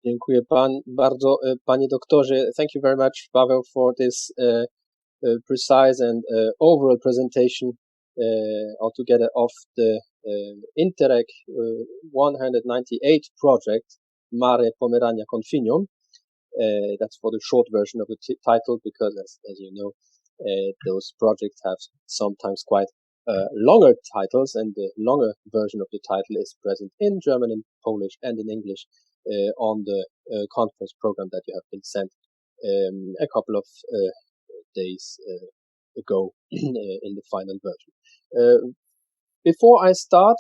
Dziękuję bardzo, panie doktorze. Thank you very much, Paweł, for this precise and overall presentation altogether of the Interreg 198 project, Mare Pomerania Confinium. That's for the short version of the title, because as you know, those projects have sometimes quite longer titles, and the longer version of the title is present in German, in Polish, and in English on the conference program that you have been sent a couple of days ago in the final version. Before I start,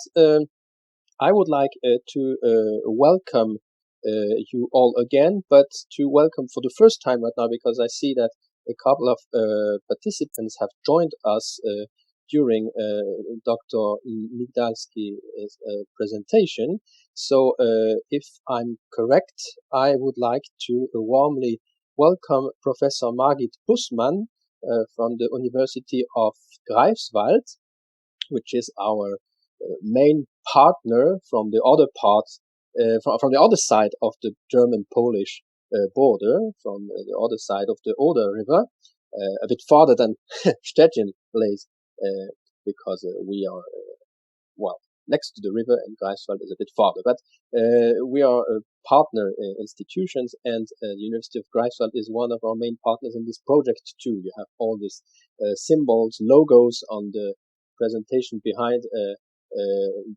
I would like to welcome you all again, but to welcome for the first time right now, because I see that a couple of participants have joined us during Dr. Migdalski's presentation. So if I'm correct, I would like to warmly welcome Professor Margit Bussmann from the University of Greifswald, which is our main partner from the other part, from the other side of the German-Polish border, from the other side of the Oder River, a bit farther than Szczecin lays, because we are, well, next to the river, and Greifswald is a bit farther. But we are partner institutions, and the University of Greifswald is one of our main partners in this project too. You have all these symbols, logos on the presentation behind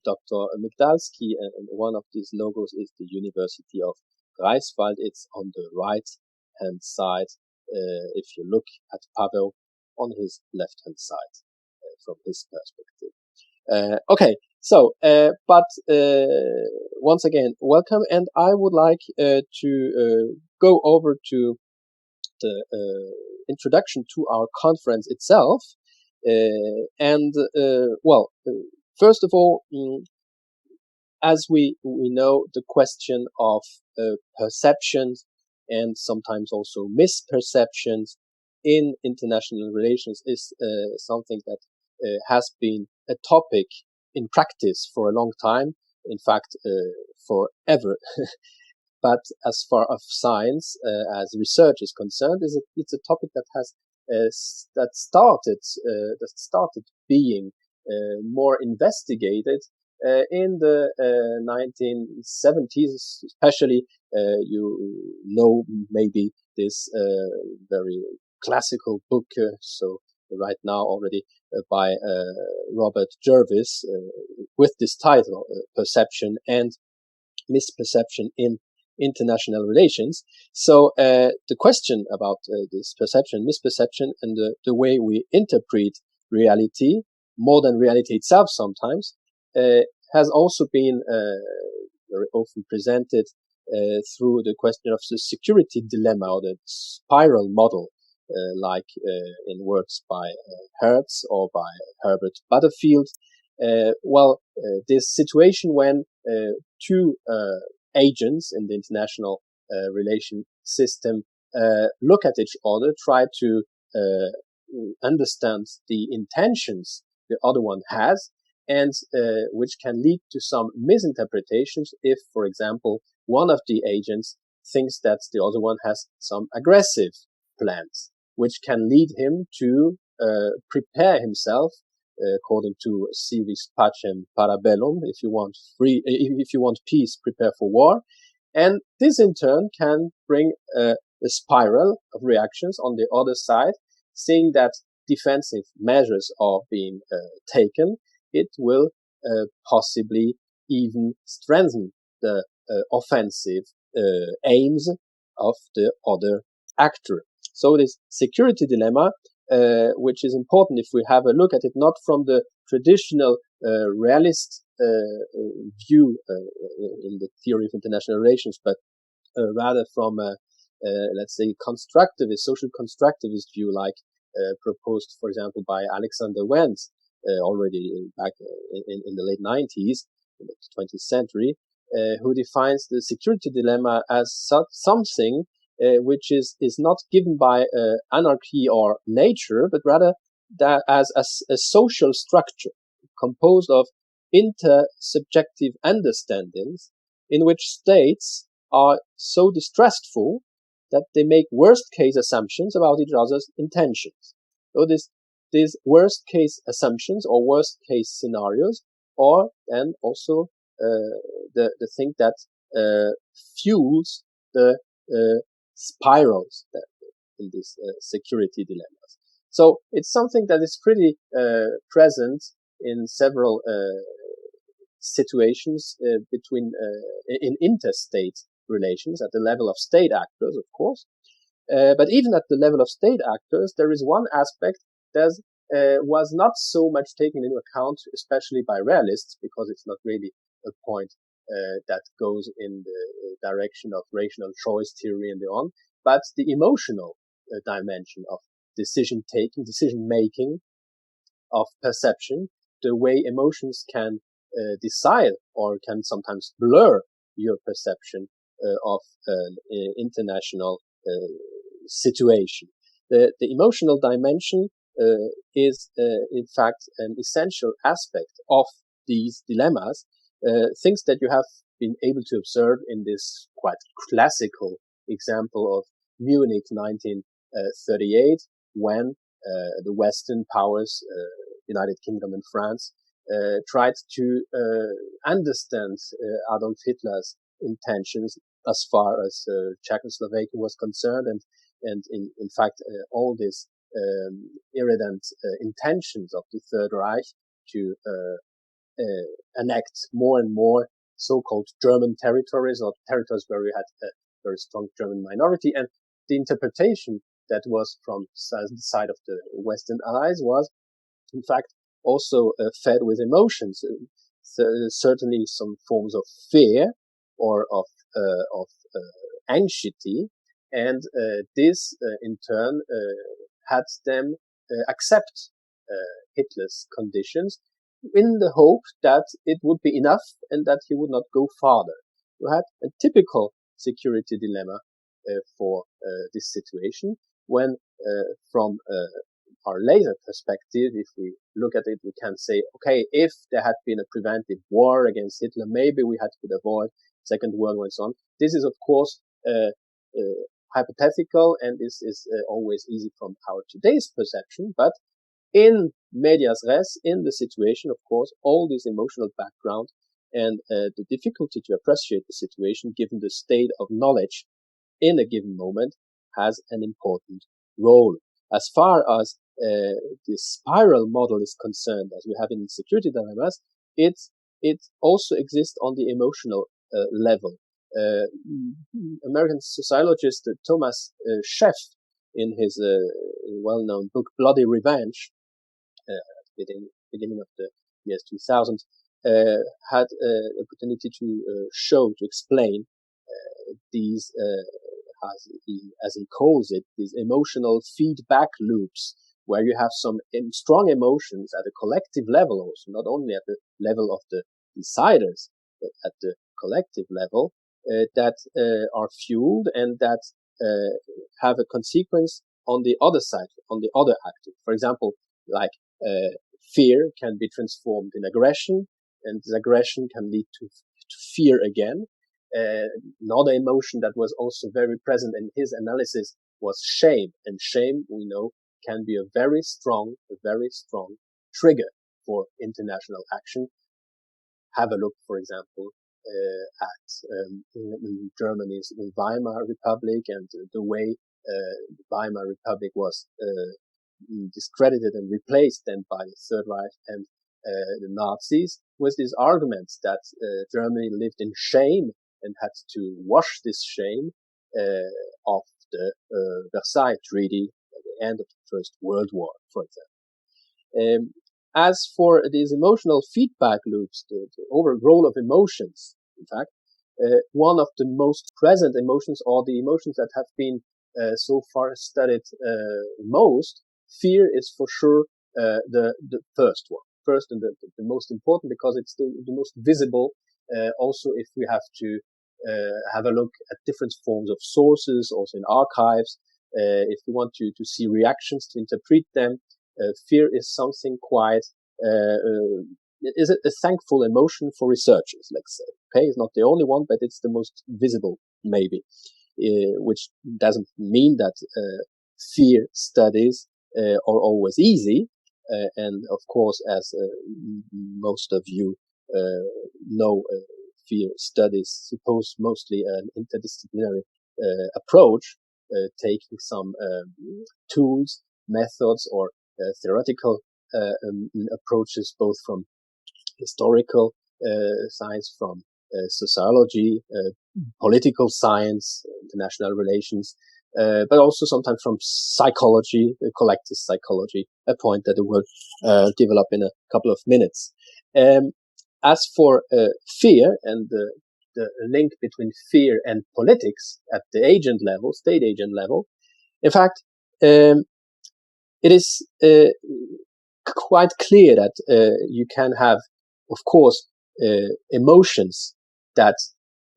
Dr. Migdalski, and one of these logos is the University of Greifswald. It's on the right-hand side, if you look at Paweł on his left-hand side, from his perspective. Okay, so, but once again, welcome, and I would like to go over to the introduction to our conference itself. Well, first of all, as we know, the question of perceptions and sometimes also misperceptions in international relations is something that has been a topic in practice for a long time, in fact, forever. But as far as science, as research is concerned, it's a topic that has that started being more investigated in the 1970s, especially. You know, maybe this very classical book, so right now already by Robert Jervis, with this title, Perception and Misperception in International Relations. So the question about this perception, misperception, and the way we interpret reality, more than reality itself sometimes, has also been very often presented through the question of the security dilemma, or the spiral model, like in works by Hertz or by Herbert Butterfield. This situation when two agents in the international relation system look at each other, try to understand the intentions the other one has, and which can lead to some misinterpretations if, for example, one of the agents thinks that the other one has some aggressive plans, which can lead him to prepare himself, according to civis pacem para bellum. If you want peace, prepare for war. And this in turn can bring a spiral of reactions on the other side. Seeing that defensive measures are being taken, it will possibly even strengthen the offensive aims of the other actor. So this security dilemma, which is important if we have a look at it not from the traditional realist view in the theory of international relations, but rather from a, let's say, constructivist, social constructivist view, like proposed, for example, by Alexander Wendt already back in the late 90s, in the 20th century, who defines the security dilemma as something which is not given by anarchy or nature, but rather that as a social structure composed of intersubjective understandings in which states are so distrustful that they make worst-case assumptions about each other's intentions. So these worst-case assumptions or worst-case scenarios are then also the thing that fuels the spirals in these security dilemmas. So it's something that is pretty present in several situations in interstate relations at the level of state actors, of course. But even at the level of state actors, there is one aspect that was not so much taken into account, especially by realists, because it's not really a point that goes in the direction of rational choice theory and so on, but the emotional dimension of decision-taking, decision-making, of perception, the way emotions can decide or can sometimes blur your perception of an international situation. The emotional dimension is, in fact, an essential aspect of these dilemmas, things that you have been able to observe in this quite classical example of Munich 1938, when the Western powers, United Kingdom and France, tried to understand Adolf Hitler's intentions as far as Czechoslovakia was concerned, and in fact all these irredent intentions of the Third Reich to enact more and more so-called German territories, or territories where we had a very strong German minority. And the interpretation that was from the side of the Western Allies was, in fact, also fed with emotions. Certainly some forms of fear or of anxiety, and this in turn had them accept Hitler's conditions in the hope that it would be enough and that he would not go farther. You had a typical security dilemma for this situation, when from our later perspective, if we look at it, we can say, okay, if there had been a preventive war against Hitler, maybe we could avoid Second World War and so on. This is, of course, hypothetical, and this is always easy from our today's perception, but in medias res, in the situation, of course, all this emotional background and the difficulty to appreciate the situation given the state of knowledge in a given moment has an important role. As far as the spiral model is concerned, as we have in security dilemmas, it also exists on the emotional level. American sociologist Thomas Scheff, in his well-known book Bloody Revenge, at the beginning of the years 2000, had the opportunity to explain these, as he calls it, these emotional feedback loops, where you have some strong emotions at a collective level also, not only at the level of the deciders, but at the collective level, that are fueled and that have a consequence on the other side, on the other actor. For example, like fear can be transformed in aggression, and this aggression can lead to fear again. Another emotion that was also very present in his analysis was shame, and shame, we know, can be a very strong trigger for international action. Have a look, for example, at in Germany's Weimar Republic, and the way the Weimar Republic was discredited and replaced then by the Third Reich and the Nazis, with these arguments that Germany lived in shame and had to wash this shame of the Versailles Treaty at the end of the First World War, for example. As for these emotional feedback loops, the overall role of emotions, in fact, one of the most present emotions, or the emotions that have been so far studied most, fear is for sure the first one. First and the most important, because it's the most visible. Also, if we have to have a look at different forms of sources, also in archives, if we want to see reactions, to interpret them, fear is something quite, is a thankful emotion for researchers, let's say. Okay, it's not the only one, but it's the most visible maybe, which doesn't mean that fear studies are always easy. And of course, as most of you know, fear studies suppose mostly an interdisciplinary approach, taking some tools, methods, or theoretical approaches, both from historical science, from sociology, political science, international relations, but also sometimes from psychology, collective psychology, a point that I will develop in a couple of minutes. As for fear and the link between fear and politics at the agent level, state agent level, in fact, it is quite clear that you can have, of course, emotions that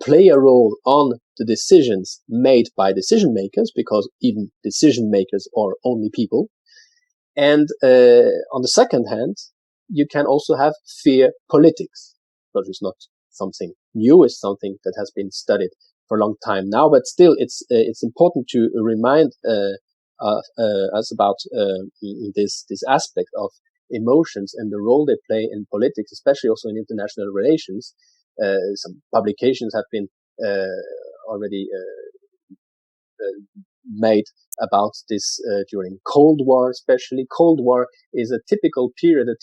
play a role on the decisions made by decision makers, because even decision makers are only people. And on the second hand, you can also have fear politics, because it's not something new, it's something that has been studied for a long time now, but still it's important to remind us about this aspect of emotions and the role they play in politics, especially also in international relations. Some publications have been already made about this during Cold War, especially. Cold War is a typical period, a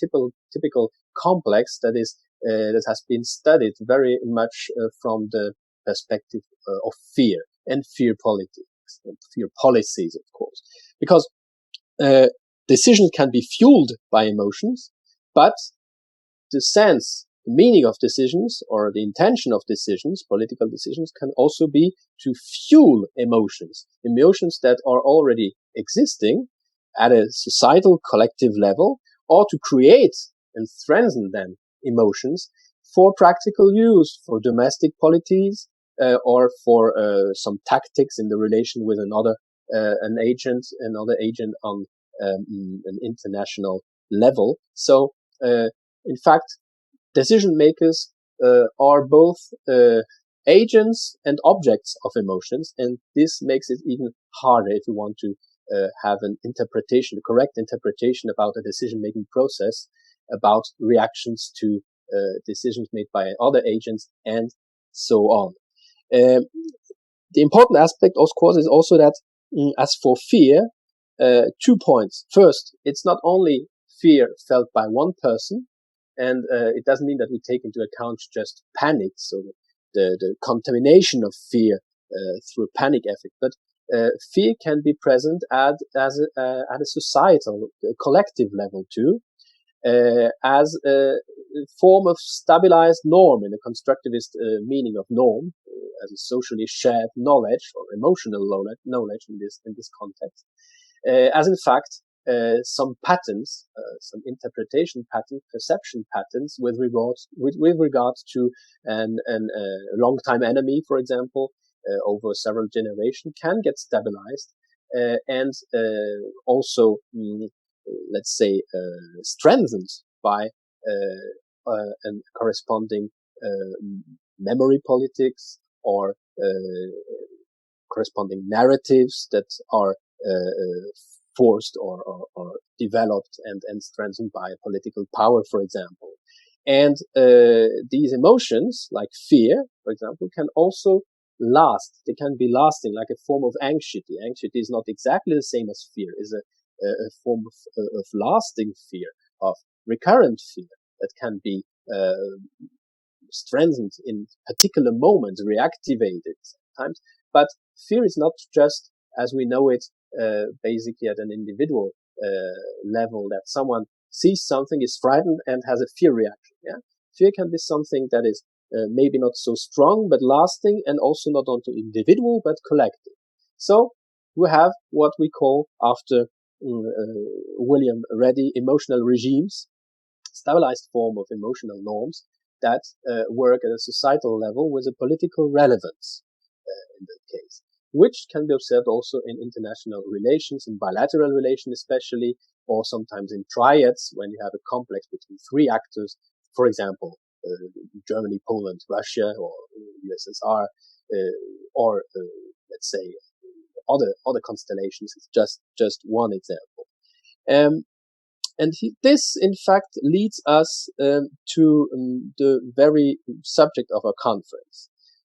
typical complex that has been studied very much from the perspective of fear and fear politics, and fear policies, of course, because decisions can be fueled by emotions, but the meaning of decisions, or the intention of decisions, political decisions, can also be to fuel emotions that are already existing at a societal collective level, or to create and strengthen then emotions for practical use, for domestic polities, or for some tactics in the relation with another agent on an international level. So, in fact, decision makers are both agents and objects of emotions, and this makes it even harder if you want to have an interpretation, a correct interpretation about a decision-making process, about reactions to decisions made by other agents, and so on. The important aspect, of course, is also that as for fear, 2 points. First, it's not only fear felt by one person, and it doesn't mean that we take into account just panic, so the contamination of fear through panic effect, but fear can be present at a societal, collective level too, as a form of stabilized norm, in a constructivist meaning of norm, as a socially shared knowledge or emotional knowledge in this context, as in fact some patterns, some interpretation patterns, perception patterns with regards to a long-time enemy, for example, over several generations, can get stabilized and also, let's say, strengthened by a corresponding memory politics, or corresponding narratives that are forced or developed and strengthened by political power, for example. And these emotions, like fear, for example, can also last. They can be lasting, like a form of anxiety. Anxiety is not exactly the same as fear. It's a form of lasting fear, of recurrent fear that can be strengthened in particular moments, reactivated sometimes. But fear is not just as we know it, basically at an individual level, that someone sees something, is frightened, and has a fear reaction. Yeah, fear can be something that is maybe not so strong, but lasting, and also not only individual, but collective. So we have what we call, after William Reddy, emotional regimes, stabilized form of emotional norms that work at a societal level with a political relevance in that case, which can be observed also in international relations, in bilateral relations especially, or sometimes in triads, when you have a complex between 3 actors, for example, Germany, Poland, Russia, or USSR, or let's say other constellations. It's just one example. And this, in fact, leads us to the very subject of our conference.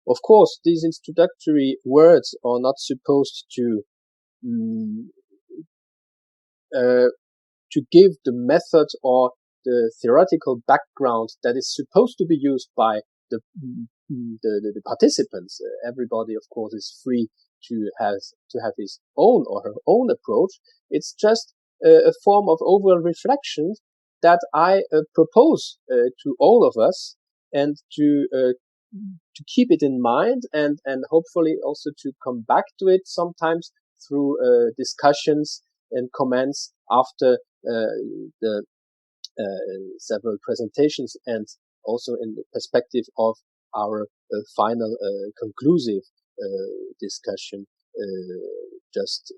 Of course, these introductory words are not supposed to give the method or the theoretical background that is supposed to be used by the participants. Everybody, of course, is free to have his own or her own approach. It's just a form of overall reflection that I propose to all of us, and to keep it in mind, and hopefully also to come back to it sometimes through discussions and comments after the several presentations, and also in the perspective of our final conclusive discussion just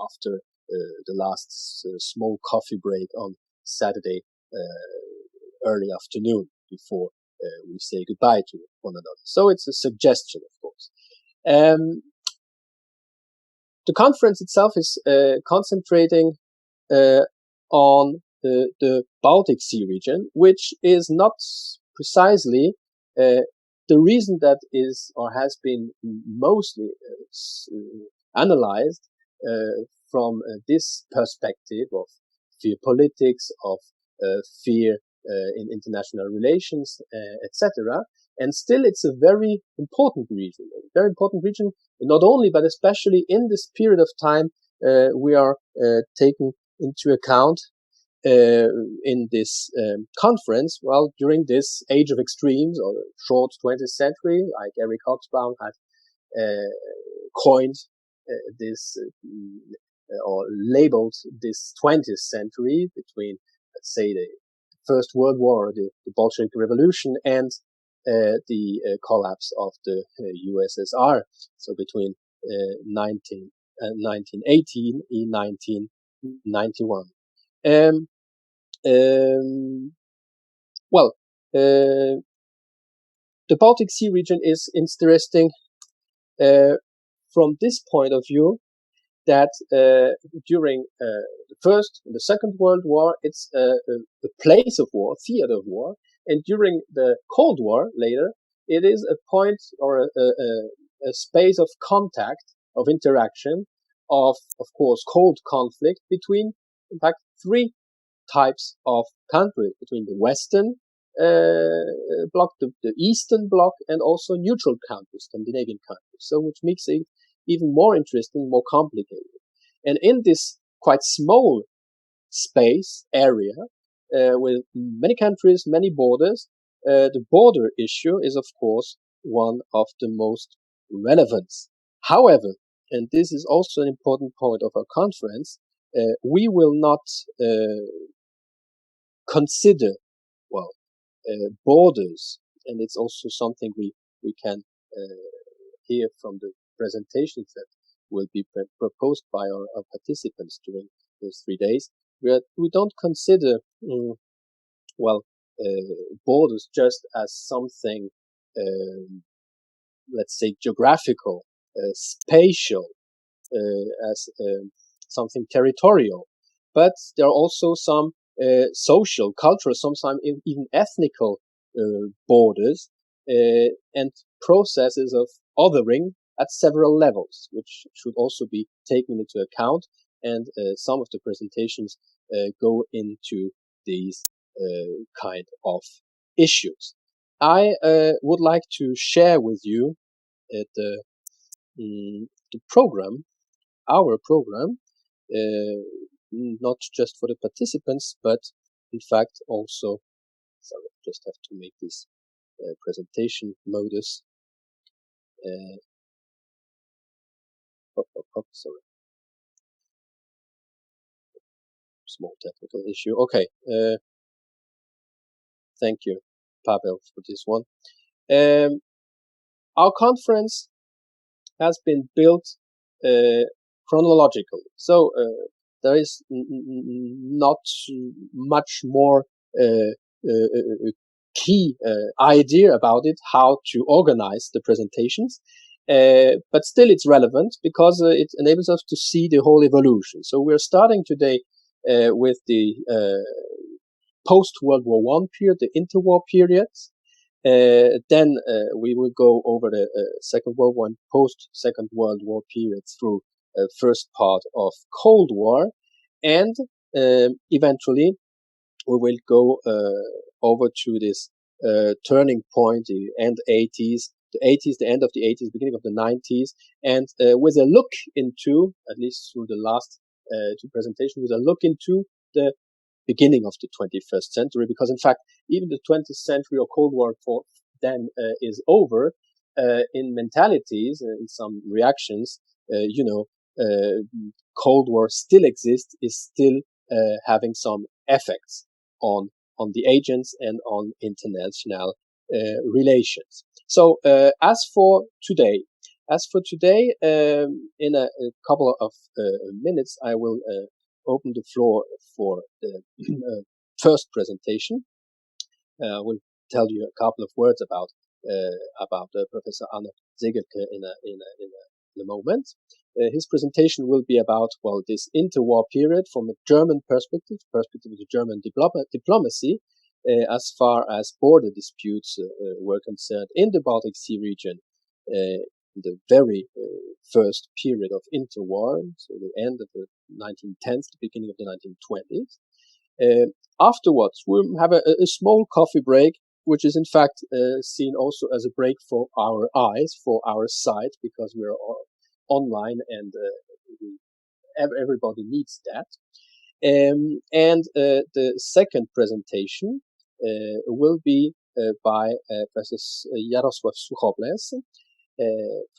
after the last small coffee break on Saturday early afternoon, before we say goodbye to one another. So it's a suggestion, of course. The conference itself is concentrating on the Baltic Sea region, which is not precisely the reason that is or has been mostly analyzed from this perspective of fear politics, of fear in international relations, etc. And still, it's a very important region. Not only, but especially in this period of time we are taking into account in this conference. Well, during this age of extremes, or short 20th century, like Eric Hobsbawm had coined this or labeled this 20th century between, let's say, the First World War, the Bolshevik Revolution, and the collapse of the USSR. So between 1918 and 1991. Well, the Baltic Sea region is interesting from this point of view, that during the First and the Second World War, it's a place of war, theater of war, and during the Cold War later, it is a point or a space of contact, of interaction, of course, cold conflict between, in fact, three types of countries, between the Western bloc, the Eastern bloc, and also neutral countries, Scandinavian countries. So, which makes it even more interesting, more complicated. And in this quite small space area, with many countries, many borders, the border issue is, of course, one of the most relevant. However, and this is also an important point of our conference, we will not consider, well, borders, and it's also something we can hear from the presentations that will be proposed by our participants during those 3 days. We don't consider, borders just as something, let's say, geographical, spatial, as something territorial. But there are also some social, cultural, sometimes even ethnical borders and processes of othering at several levels, which should also be taken into account. And some of the presentations go into these kind of issues. I would like to share with you the program, our program, not just for the participants, but in fact also, sorry, I just have to make this presentation modus. Sorry. Small technical issue. Okay. Thank you, Pavel, for this one. Our conference has been built chronologically. So there is not much more key idea about it, how to organize the presentations. But still it's relevant because it enables us to see the whole evolution. So we're starting today with the post-World War I period, the interwar periods. Then we will go over the Second World War and post-Second World War period through first part of Cold War. And eventually we will go over to this turning point, the end 80s, the end of the 80s, beginning of the 90s, and with a look into, at least through the last two presentations, with a look into the beginning of the 21st century, because in fact, even the 20th century or Cold War for then is over. In mentalities, in some reactions, Cold War still exists, is still having some effects on the agents and on international relations. So as for today, in a couple of minutes, I will open the floor for the first presentation. We'll tell you a couple of words about Professor Anne Segelke in a moment. His presentation will be about, well, this interwar period from a German perspective of the German diplomacy, as far as border disputes were concerned in the Baltic Sea region, the very first period of interwar, so the end of the 1910s, the beginning of the 1920s. Afterwards, we'll have a small coffee break, which is in fact seen also as a break for our eyes, for our sight, because we're online and everybody needs that. And the second presentation will be by Professor Jarosław Suchobles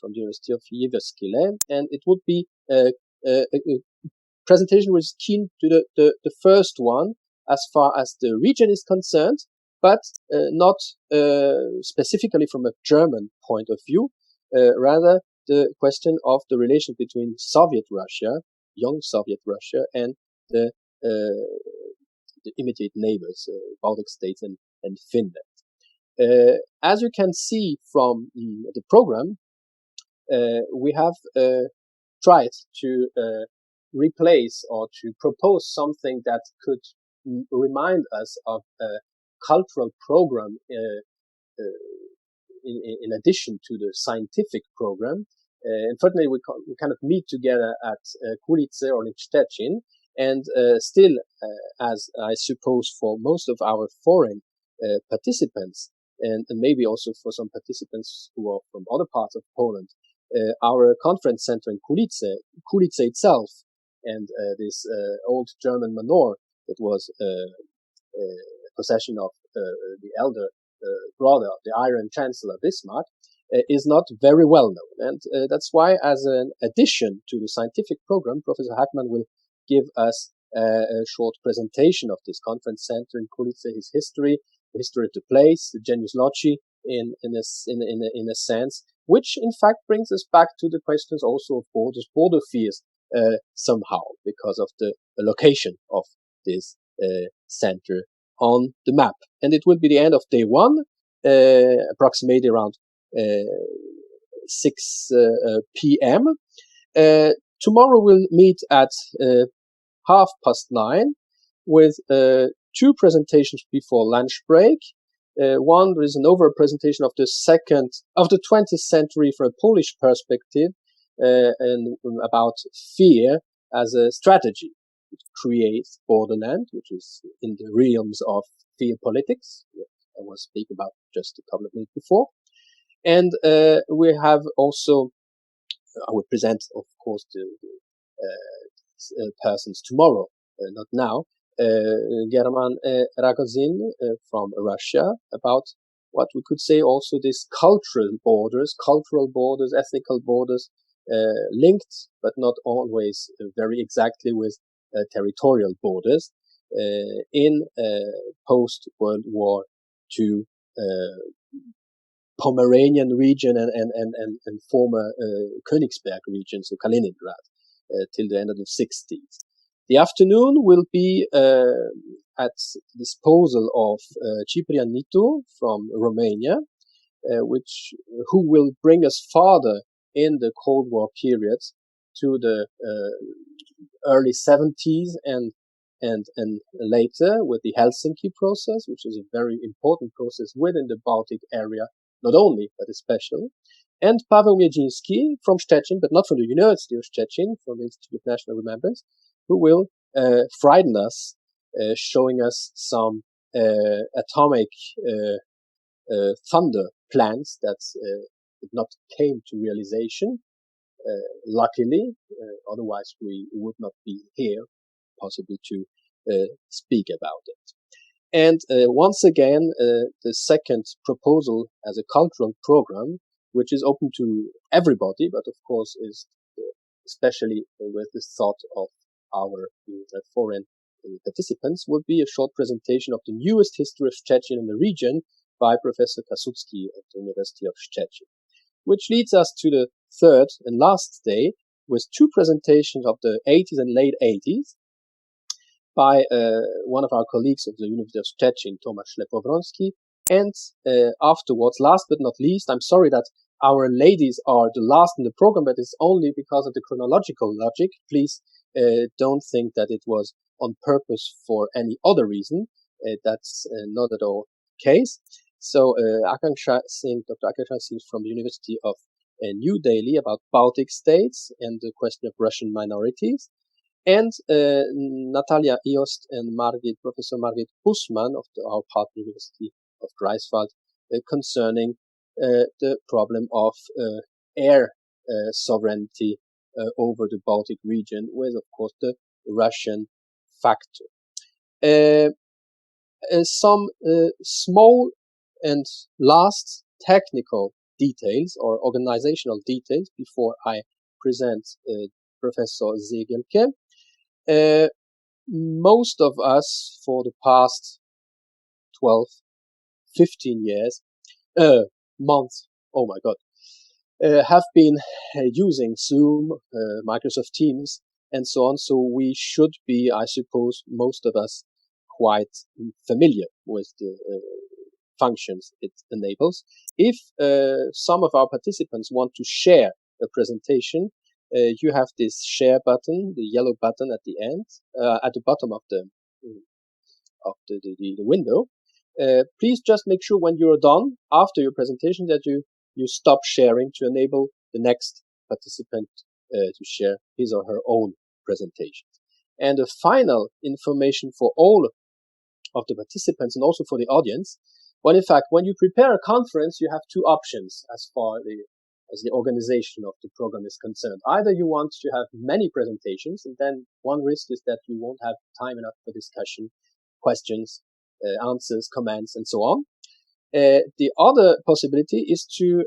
from the University of Jyväskylä, and it would be a presentation which is keen to the first one as far as the region is concerned, but not specifically from a German point of view, rather the question of the relation between Soviet Russia, young Soviet Russia, and the immediate neighbors, Baltic states and Finland. As you can see from the program, we have tried to replace or to propose something that could remind us of a cultural program in addition to the scientific program. Unfortunately, we kind of meet together at Kulice or in Szczecin, and still, as I suppose for most of our foreign participants, and maybe also for some participants who are from other parts of Poland, our conference center in Kulice itself, and this old German manor that was possession of the elder brother of the Iron Chancellor Bismarck, is not very well known. And that's why, as an addition to the scientific program, Professor Hackman will give us a short presentation of this conference center in Kulice, his history, the history of the place, the genius loci in a sense, which in fact brings us back to the questions also of border fears somehow, because of the location of this center on the map. And it will be the end of day one, approximately around 6 p.m. Tomorrow we'll meet at 9:30 with two presentations before lunch break. One, there is an overall presentation of the 20th century from a Polish perspective, and about fear as a strategy to create borderland, which is in the realms of fear politics, that I was speaking about just a couple of minutes before. And we have also, I will present, of course, the persons tomorrow, not now, German Ragozin from Russia, about what we could say also this cultural borders, ethnical borders, linked but not always very exactly with territorial borders in post-World War II Pomeranian region and former Königsberg region, so Kaliningrad, till the end of the 60s. The afternoon will be at the disposal of Ciprian Nitu from Romania, who will bring us farther in the Cold War period to the early 70s and later with the Helsinki process, which is a very important process within the Baltic area, not only, but especially. And Paweł Miedziński from Szczecin, but not from the University of Szczecin, from the Institute of National Remembrance, who will frighten us, showing us some atomic thunder plans that did not came to realization, luckily, otherwise we would not be here possibly to speak about it. And once again, the second proposal as a cultural program, which is open to everybody, but of course is especially with the thought of our foreign participants, would be a short presentation of the newest history of Szczecin in the region by Professor Kasucki at the University of Szczecin. Which leads us to the third and last day with two presentations of the 80s and late 80s by one of our colleagues of the University of Szczecin, Tomasz Lepowronski. And afterwards, last but not least, I'm sorry that our ladies are the last in the program, but it's only because of the chronological logic. Please don't think that it was on purpose for any other reason. That's not at all the case. So Akanksha Singh, Dr. Akanksha Singh from the University of New Delhi about Baltic states and the question of Russian minorities. And Natalia Iost and Professor Margit Bussmann of our partner University of Greifswald concerning the problem of air sovereignty over the Baltic region with, of course, the Russian factor. Some small and last technical details or organizational details before I present Professor Zegelke. Most of us for the past 12, 15 years, months, oh my God, have been using Zoom, Microsoft Teams, and so on. So we should be, I suppose, most of us quite familiar with the functions it enables. If some of our participants want to share a presentation, you have this share button, the yellow button at the end, at the bottom of the window. Please just make sure when you're done after your presentation that you stop sharing to enable the next participant to share his or her own presentation. And a final information for all of the participants and also for the audience. Well, in fact, when you prepare a conference, you have two options as far as the organization of the program is concerned. Either you want to have many presentations, and then one risk is that you won't have time enough for discussion, questions, answers, comments, and so on. The other possibility is to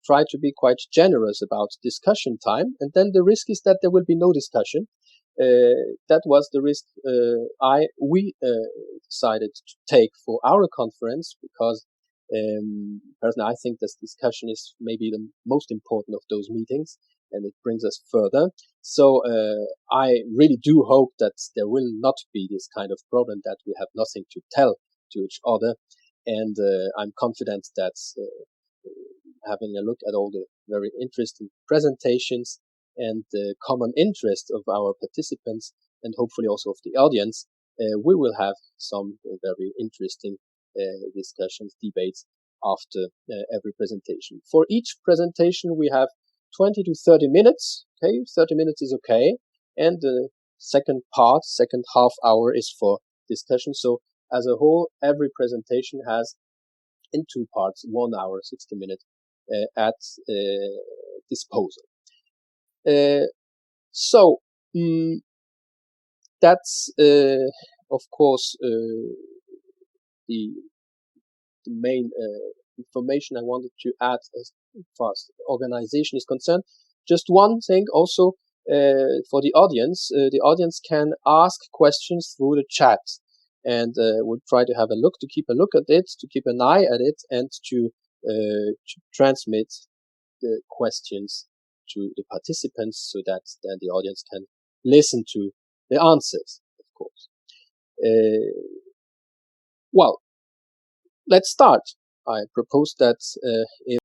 try to be quite generous about discussion time, and then the risk is that there will be no discussion. That was the risk we decided to take for our conference because personally I think this discussion is maybe the most important of those meetings and it brings us further. So I really do hope that there will not be this kind of problem that we have nothing to tell to each other, and I'm confident that having a look at all the very interesting presentations and the common interest of our participants and hopefully also of the audience, we will have some very interesting discussions, debates after every presentation. For each presentation, we have 20 to 30 minutes. Okay, 30 minutes is okay. And the second half hour is for discussion. So as a whole, every presentation has in two parts, 1 hour, 60 minutes at disposal. So that's of course the main information I wanted to add as far as the organization is concerned. Just one thing also for the audience. The audience can ask questions through the chat, and we'll try to have a look, to keep a look at it, to keep an eye at it, and to transmit the questions to the participants so that then the audience can listen to the answers, of course. Well, let's start. I propose that if